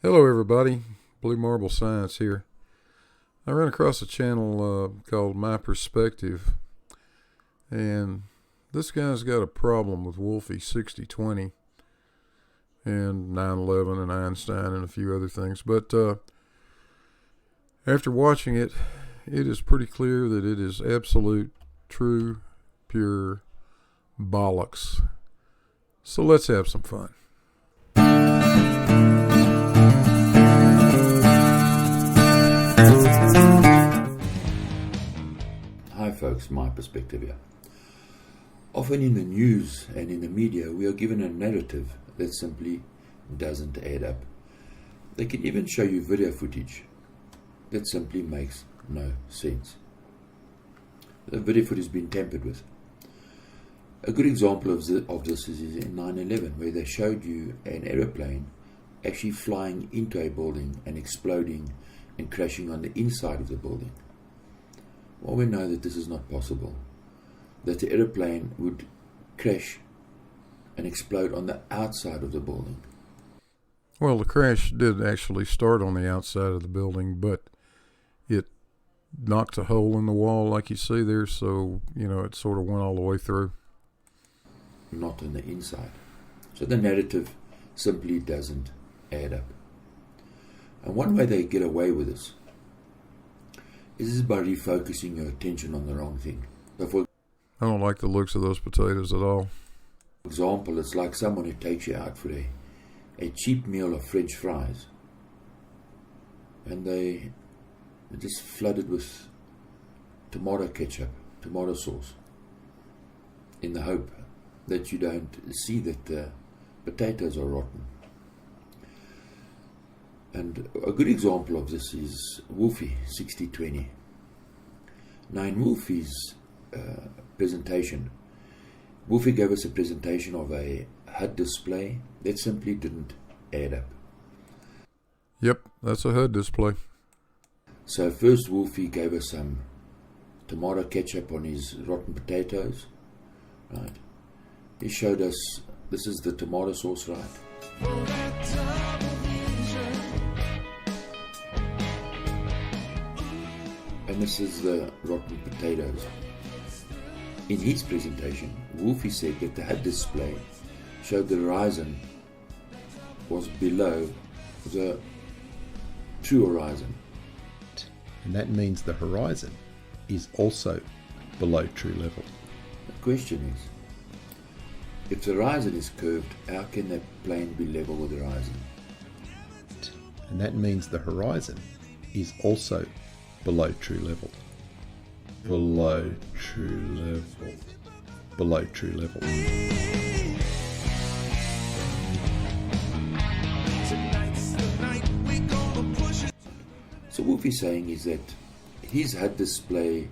Hello everybody, Blue Marble Science here. I ran across a channel called My Perspective, and this guy's got a problem with Wolfie 6020 and 9/11 and Einstein and a few other things. But after watching it, it is pretty clear that it is absolute, true, pure bollocks. So let's have some fun. Hi folks, My Perspective here. Often in the news and in the media we are given a narrative that simply doesn't add up. They can even show you video footage that simply makes no sense. The video footage has been tampered with. A good example of this is in 9/11, where they showed you an aeroplane actually flying into a building and exploding and crashing on the inside of the building. Well, we know that this is not possible, that the aeroplane would crash and explode on the outside of the building. Well, the crash did actually start on the outside of the building, but it knocked a hole in the wall like you see there, so, it sort of went all the way through. Not on the inside. So the narrative simply doesn't add up. And one way they get away with this is by refocusing your attention on the wrong thing. So for I don't like the looks of those potatoes at all. example, it's like someone who takes you out for a cheap meal of French fries, and they're just flooded with tomato ketchup, tomato sauce, in the hope that you don't see that the potatoes are rotten. And a good example of this is Wolfie 6020. Now in Wolfie's presentation, Wolfie gave us a presentation of a HUD display that simply didn't add up. Yep, that's a HUD display. So first Wolfie gave us some tomato ketchup on his rotten potatoes, right? He showed us this is the tomato sauce, right? And this is the rotten potatoes. In his presentation, Wolfie said that the HUD display showed the horizon was below the true horizon. And that means the horizon is also below true level. The question is, if the horizon is curved, how can that plane be level with the horizon? And that means the horizon is also below true level. Below true level. Below true level. So what we're saying is that his HUD display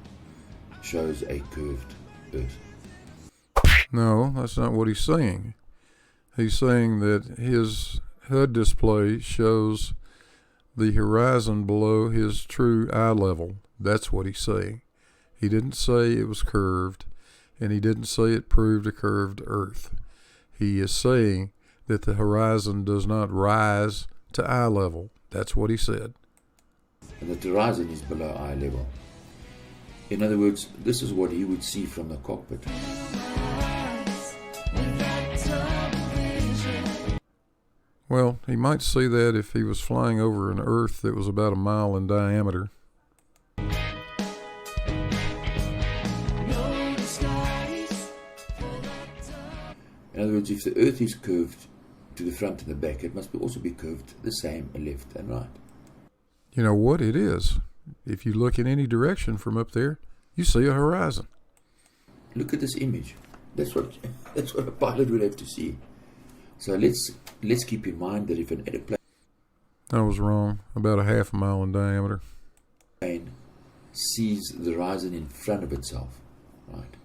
shows a curved Earth. No, that's not what he's saying. He's saying that his HUD display shows the horizon below his true eye level. That's what he's saying. He didn't say it was curved, and he didn't say it proved a curved Earth. He is saying that the horizon does not rise to eye level. That's what he said. And that the horizon is below eye level. In other words, this is what he would see from the cockpit. Well, he might see that if he was flying over an Earth that was about a mile in diameter. In other words, if the Earth is curved to the front and the back, it must also be curved the same left and right. You know what it is? If you look in any direction from up there, you see a horizon. Look at this image. That's what a pilot would have to see. So let's keep in mind that if an airplane I was wrong. About a half a mile in diameter. sees the horizon in front of itself, right?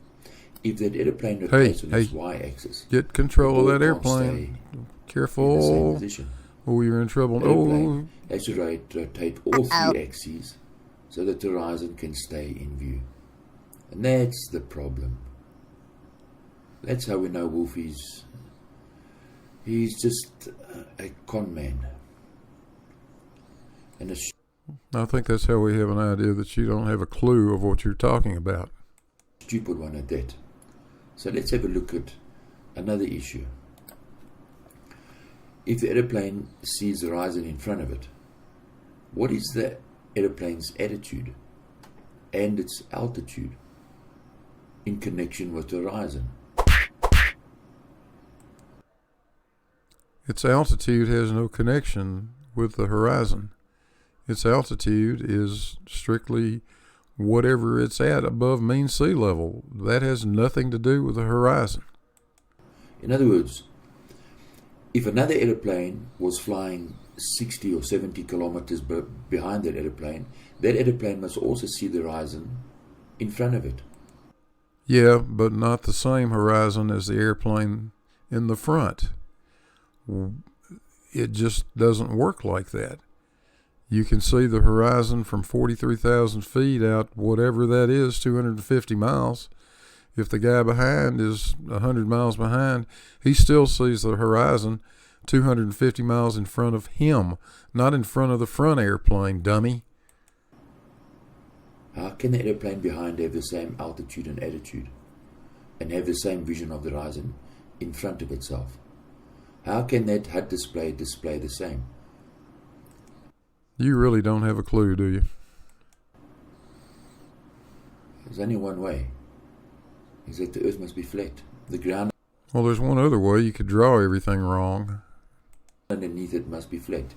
If that airplane rotates on its y-axis, get control of that the ball can't airplane. stay in the same Careful. position. Oh, you're in trouble. The Oh, airplane has to rotate all three axes so that the horizon can stay in view. And that's the problem. That's how we know Wolfie's he's just a con man. And a I think that's how we have an idea that you don't have a clue of what you're talking about. stupid one at that. So let's have a look at another issue. If the aeroplane sees the horizon in front of it, what is the aeroplane's attitude and its altitude in connection with the horizon? Its altitude has no connection with the horizon. Its altitude is strictly whatever it's at above mean sea level. That has nothing to do with the horizon. In other words, if another aeroplane was flying 60 or 70 kilometers behind that aeroplane must also see the horizon in front of it. Yeah, but not the same horizon as the airplane in the front. It just doesn't work like that. You can see the horizon from 43,000 feet out, whatever that is, 250 miles. If the guy behind is 100 miles behind, he still sees the horizon 250 miles in front of him, not in front of the front airplane, dummy. How can the airplane behind have the same altitude and attitude and have the same vision of the horizon in front of itself? How can that HUD display the same? You really don't have a clue, do you? There's only one way, is that the earth must be flat. The ground Well, there's one other way. You could draw everything wrong. underneath it must be flat,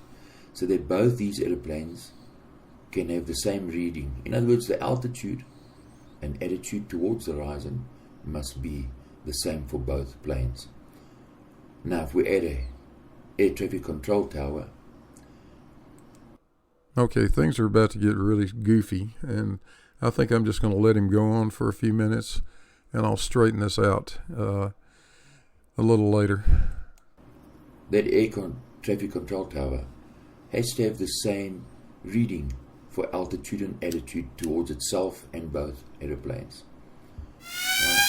so that both these airplanes can have the same reading. In other words, the altitude and attitude towards the horizon must be the same for both planes. Now, if we add a air traffic control tower, Okay, things are about to get really goofy, and I think I'm just going to let him go on for a few minutes, and I'll straighten this out a little later. that traffic control tower has to have the same reading for altitude and attitude towards itself and both aeroplanes. Right.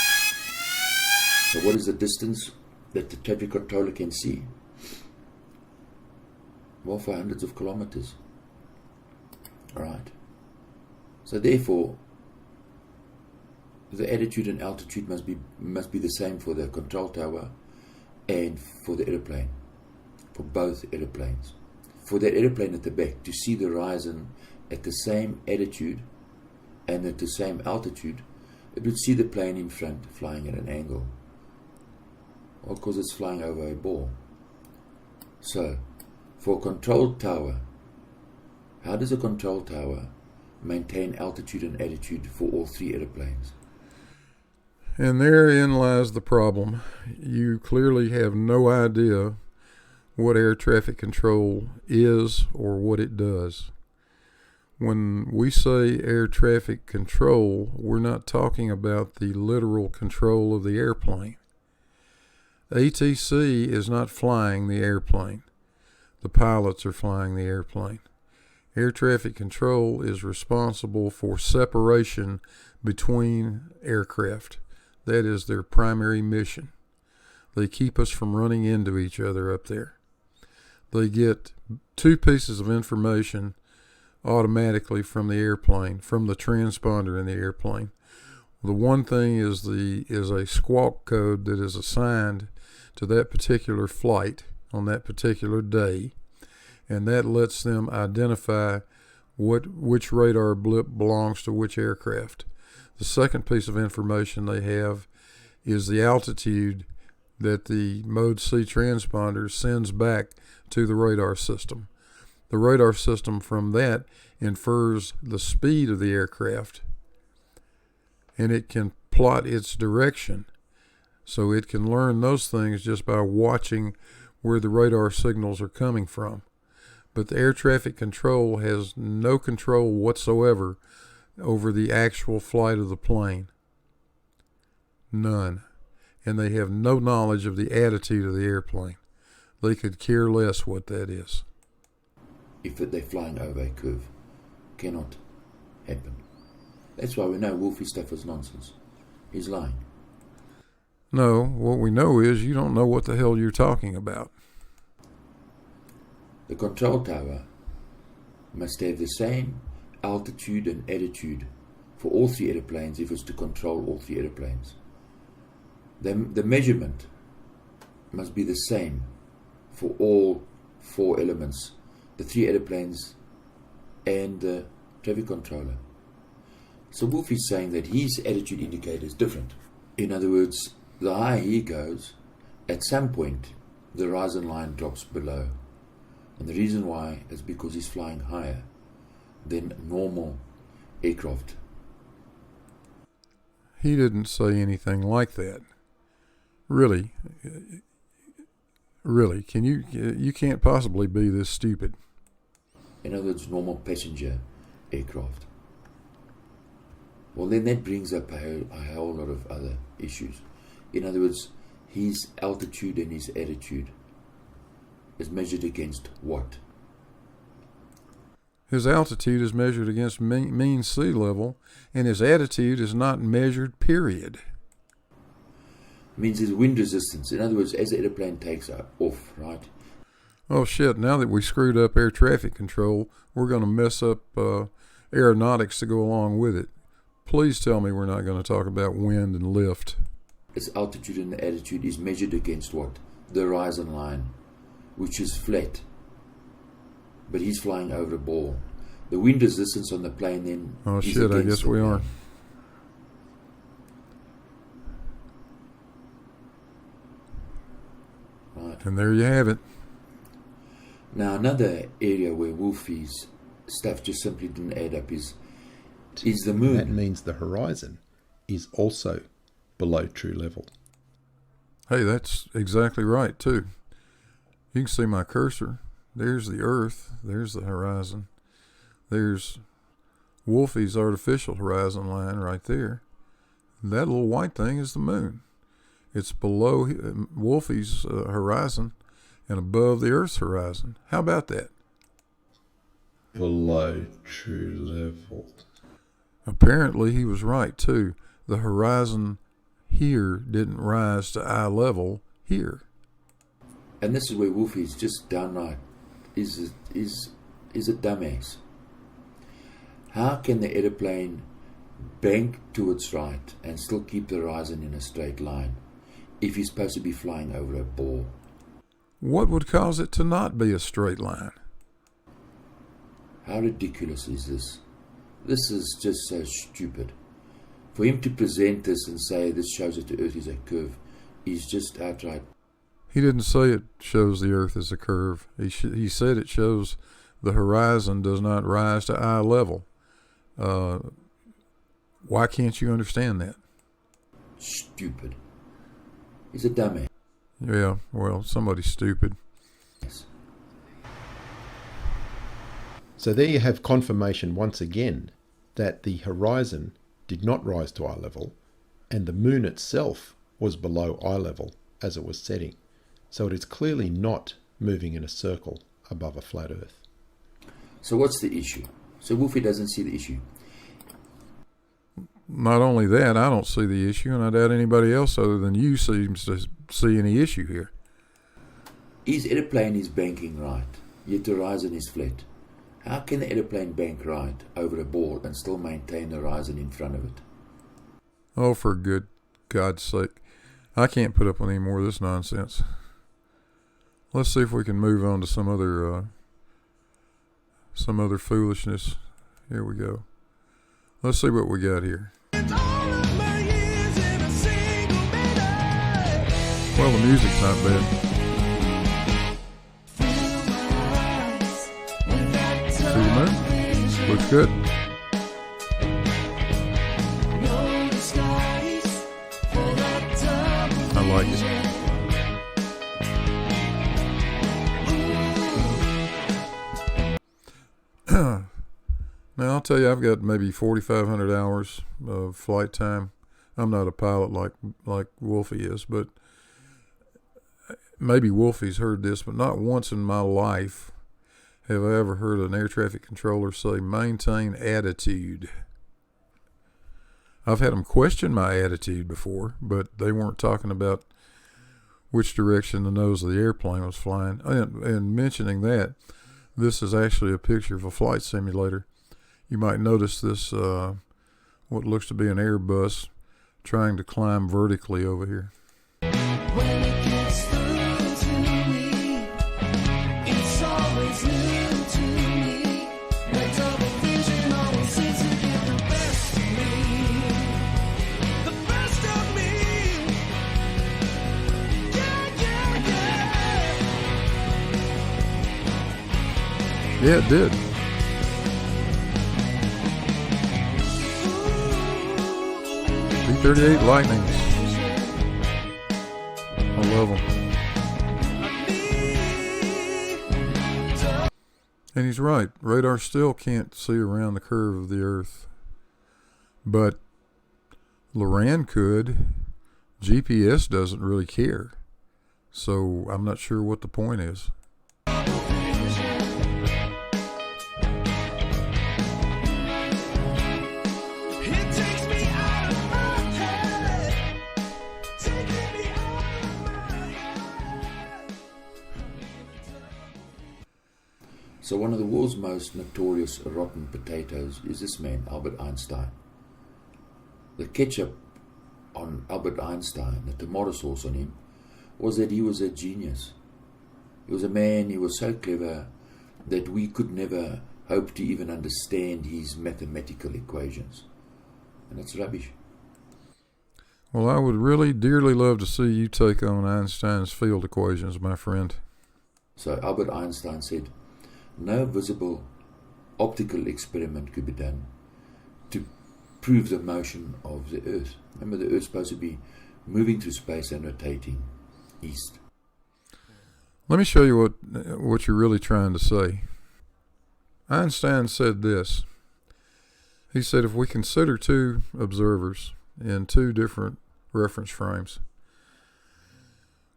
So what is the distance that the traffic controller can see? Well, for hundreds of kilometers. Right. So therefore, the attitude and altitude must be the same for the control tower and for the airplane, for both airplanes. For that airplane at the back to see the horizon at the same attitude and at the same altitude, it would see the plane in front flying at an angle. Well, because it's flying over a ball. So, for a control tower, how does a control tower maintain altitude and attitude for all three airplanes? And therein lies the problem. You clearly have no idea what air traffic control is or what it does. When we say air traffic control, we're not talking about the literal control of the airplane. ATC is not flying the airplane. The pilots are flying the airplane. Air traffic control is responsible for separation between aircraft. That is their primary mission. They keep us from running into each other up there. They get two pieces of information automatically from the airplane, from the transponder in the airplane. The one thing is a squawk code that is assigned to that particular flight on that particular day, and that lets them identify which radar blip belongs to which aircraft. The second piece of information they have is the altitude that the Mode C transponder sends back to the radar system. The radar system from that infers the speed of the aircraft, and it can plot its direction. So it can learn those things just by watching where the radar signals are coming from. But the air traffic control has no control whatsoever over the actual flight of the plane. None. And they have no knowledge of the attitude of the airplane. They could care less what that is. If they're flying over a curve, cannot happen. That's why we know Wolfie's stuff is nonsense. He's lying. No, what we know is you don't know what the hell you're talking about. The control tower must have the same altitude and attitude for all three aeroplanes if it's to control all three aeroplanes. The measurement must be the same for all four elements, the three aeroplanes and the traffic controller. So Wolf is saying that his attitude indicator is different. In other words, the higher he goes, at some point the horizon line drops below. And the reason why is because he's flying higher than normal aircraft. He didn't say anything like that. Really, you can't possibly be this stupid. In other words, normal passenger aircraft. Well, then that brings up a whole lot of other issues. In other words, his altitude and his attitude is measured against what? His altitude is measured against mean sea level, and his attitude is not measured, period. Means his wind resistance. In other words, as the airplane takes off, right? Oh shit, now that we screwed up air traffic control, we're going to mess up aeronautics to go along with it. Please tell me we're not going to talk about wind and lift. Its altitude and the attitude is measured against what? The horizon line, which is flat. But he's flying over a ball. The wind resistance on the plane then Oh is shit, I against guess the we plane. are. Right. And there you have it. Now another area where Wolfie's stuff just simply didn't add up is the moon. That means the horizon is also below true level. Hey, that's exactly right, too. You can see my cursor. There's the Earth. There's the horizon. There's Wolfie's artificial horizon line right there. That little white thing is the moon. It's below Wolfie's horizon and above the Earth's horizon. How about that? Below true level. Apparently he was right, too. The horizon here didn't rise to eye level here. And this is where Wolfie is just downright is a dumbass. How can the aeroplane bank to its right and still keep the horizon in a straight line if he's supposed to be flying over a ball? What would cause it to not be a straight line? How ridiculous is this? This is just so stupid. For him to present this and say this shows that the Earth is a curve is just outright. He didn't say it shows the Earth as a curve. He said it shows the horizon does not rise to eye level. Why can't you understand that? Stupid. He's a dumbass. Yeah, well, somebody's stupid. So there you have confirmation once again that the horizon did not rise to eye level and the moon itself was below eye level as it was setting. So it is clearly not moving in a circle above a flat Earth. So what's the issue? So Wolfie doesn't see the issue. Not only that, I don't see the issue, and I doubt anybody else other than you seems to see any issue here. His aeroplane is banking right, yet the horizon is flat. How can the aeroplane bank right over a ball and still maintain the horizon in front of it? Oh, for good God's sake. I can't put up with any more of this nonsense. Let's see if we can move on to some other foolishness. Here we go. Let's see what we got here. Well, the music's not bad. See the moon? Looks good. I like it. Now, I'll tell you, I've got maybe 4,500 hours of flight time. I'm not a pilot like Wolfie is, but maybe Wolfie's heard this, but not once in my life have I ever heard an air traffic controller say, maintain attitude. I've had them question my attitude before, but they weren't talking about which direction the nose of the airplane was flying. And mentioning that, This is actually a picture of a flight simulator. You might notice this, what looks to be an Airbus trying to climb vertically over here. When it gets through to me, it's always new to me. That double vision always seems to get the best of me. The best of me. Yeah, yeah, yeah. Yeah, it did. B-38 Lightnings. I love them. And he's right. Radar still can't see around the curve of the Earth. But Loran could. GPS doesn't really care. So I'm not sure what the point is. It takes me out of my head. Taking me out of my head. So one of the world's most notorious rotten potatoes is this man, Albert Einstein. The ketchup on Albert Einstein, the tomato sauce on him, was that he was a genius. He was a man, he was so clever that we could never hope to even understand his mathematical equations. And that's rubbish. Well, I would really dearly love to see you take on Einstein's field equations, my friend. So Albert Einstein said, no visible optical experiment could be done to prove the motion of the Earth. Remember, the Earth's supposed to be moving through space and rotating east. Let me show you what you're really trying to say. Einstein said this. He said if we consider two observers in two different reference frames,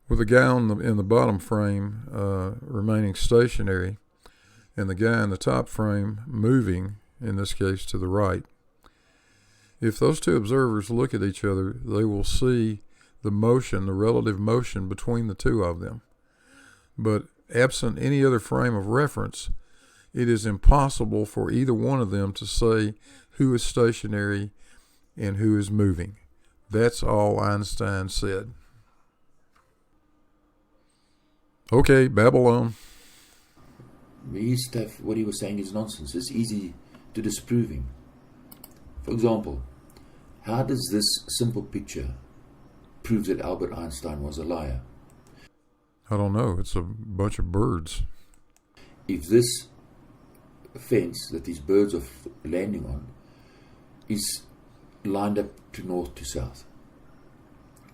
with the guy in the bottom frame remaining stationary and the guy in the top frame moving, in this case to the right, if those two observers look at each other, they will see the motion, the relative motion between the two of them. But absent any other frame of reference, it is impossible for either one of them to say who is stationary and who is moving. That's all Einstein said. Okay, Babylon. His stuff, what he was saying is nonsense. It's easy to disprove him. For example, how does this simple picture prove that Albert Einstein was a liar? I don't know. It's a bunch of birds. If this fence that these birds are landing on is lined up to north to south,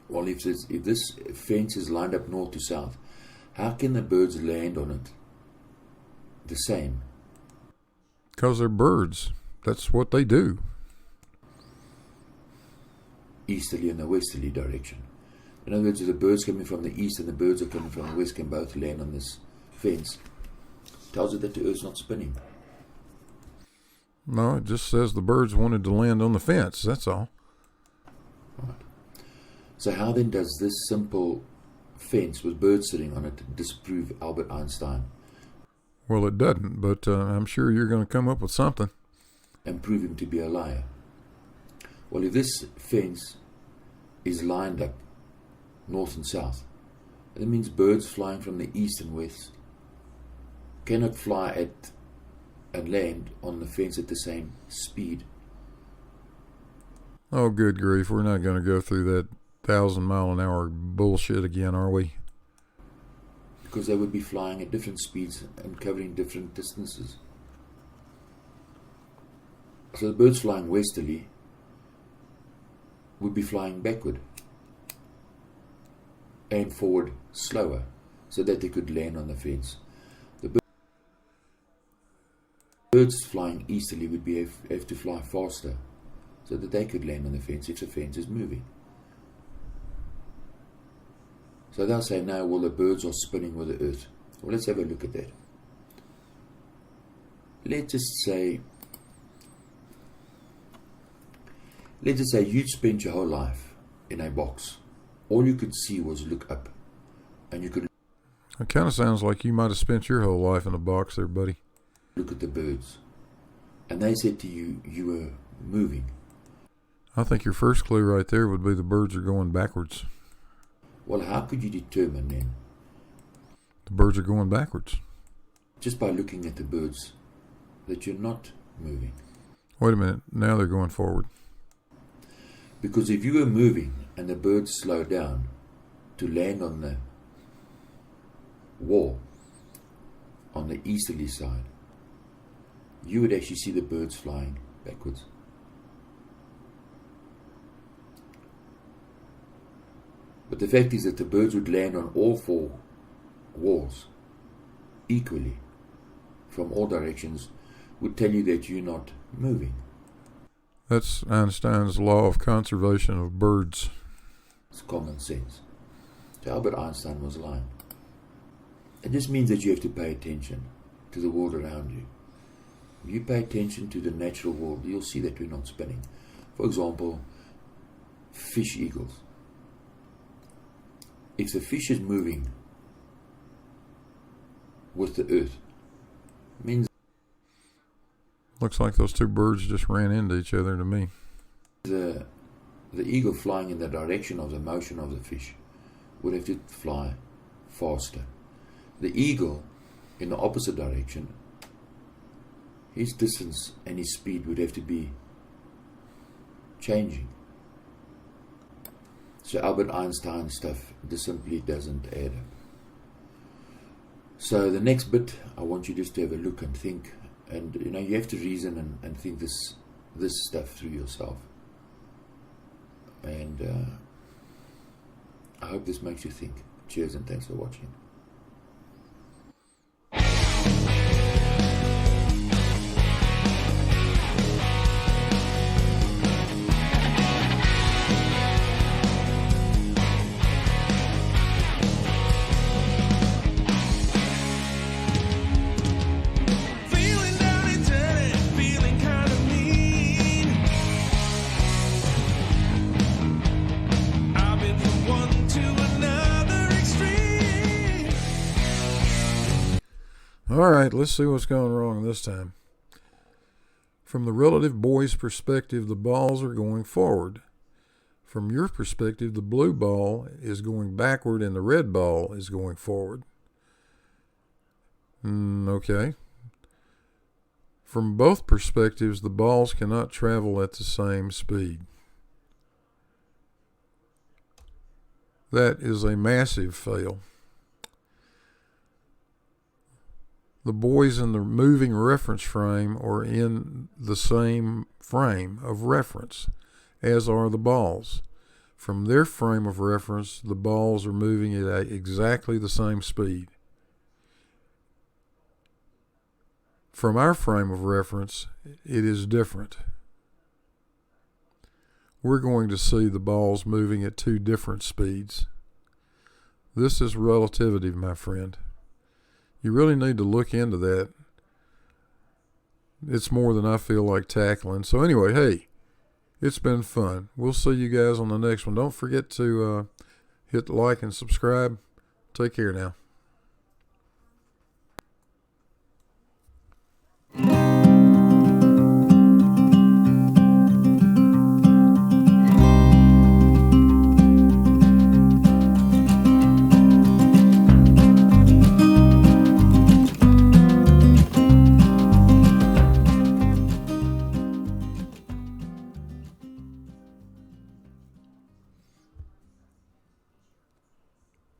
well, if this fence is lined up north to south, how can the birds land on it the same? Because they're birds. That's what they do. Easterly and the westerly direction. In other words, if the birds coming from the east and the birds are coming from the west can both land on this fence, tells you that the Earth's not spinning. No, it just says the birds wanted to land on the fence. That's all. Right. So how then does this simple fence with birds sitting on it disprove Albert Einstein Well, it doesn't, but I'm sure you're going to come up with something. and prove him to be a liar? Well, if this fence is lined up north and south, that means birds flying from the east and west cannot fly at and land on the fence at the same speed. Oh, good grief. We're not going to go through that 1,000-mile-an-hour bullshit again, are we? Because they would be flying at different speeds and covering different distances. So the birds flying westerly would be flying backward and forward slower so that they could land on the fence. The birds flying easterly would have to fly faster so that they could land on the fence if the fence is moving. So they'll say, no, well, the birds are spinning with the Earth. Well, let's have a look at that. Let's just say you'd spent your whole life in a box. All you could see was look up. And you could... It kind of sounds like you might have spent your whole life in a box there, buddy. Look at the birds. And they said to you, you were moving. I think your first clue right there would be the birds are going backwards. Well, how could you determine then? The birds are going backwards. Just by looking at the birds, that you're not moving. Wait a minute. Now they're going forward. Because if you were moving and the birds slow down to land on the wall on the easterly side, you would actually see the birds flying backwards. But the fact is that the birds would land on all four walls equally from all directions, would tell you that you're not moving. That's Einstein's law of conservation of birds. It's common sense. So Albert Einstein was lying. It just means that you have to pay attention to the world around you. If you pay attention to the natural world, you'll see that we're not spinning. For example, fish eagles. If the fish is moving with the earth, it means Looks like those two birds just ran into each other to me. the eagle flying in the direction of the motion of the fish would have to fly faster. The eagle in the opposite direction, his distance and his speed would have to be changing. So Albert Einstein stuff just simply doesn't add up. So the next bit, I want you just to have a look and think, and you have to reason and think this stuff through yourself. And I hope this makes you think. Cheers and thanks for watching. Feeling down and dirty, feeling kind of mean. I've been from one to another extreme. All right, let's see what's going wrong this time. From the relative boy's perspective, the balls are going forward. From your perspective, the blue ball is going backward and the red ball is going forward. Okay. From both perspectives, the balls cannot travel at the same speed. That is a massive fail. The boys in the moving reference frame are in the same frame of reference, as are the balls. From their frame of reference, the balls are moving at exactly the same speed. From our frame of reference, it is different. We're going to see the balls moving at two different speeds. This is relativity, my friend. You really need to look into that. It's more than I feel like tackling. So anyway, hey, it's been fun. We'll see you guys on the next one. Don't forget to hit like and subscribe. Take care now.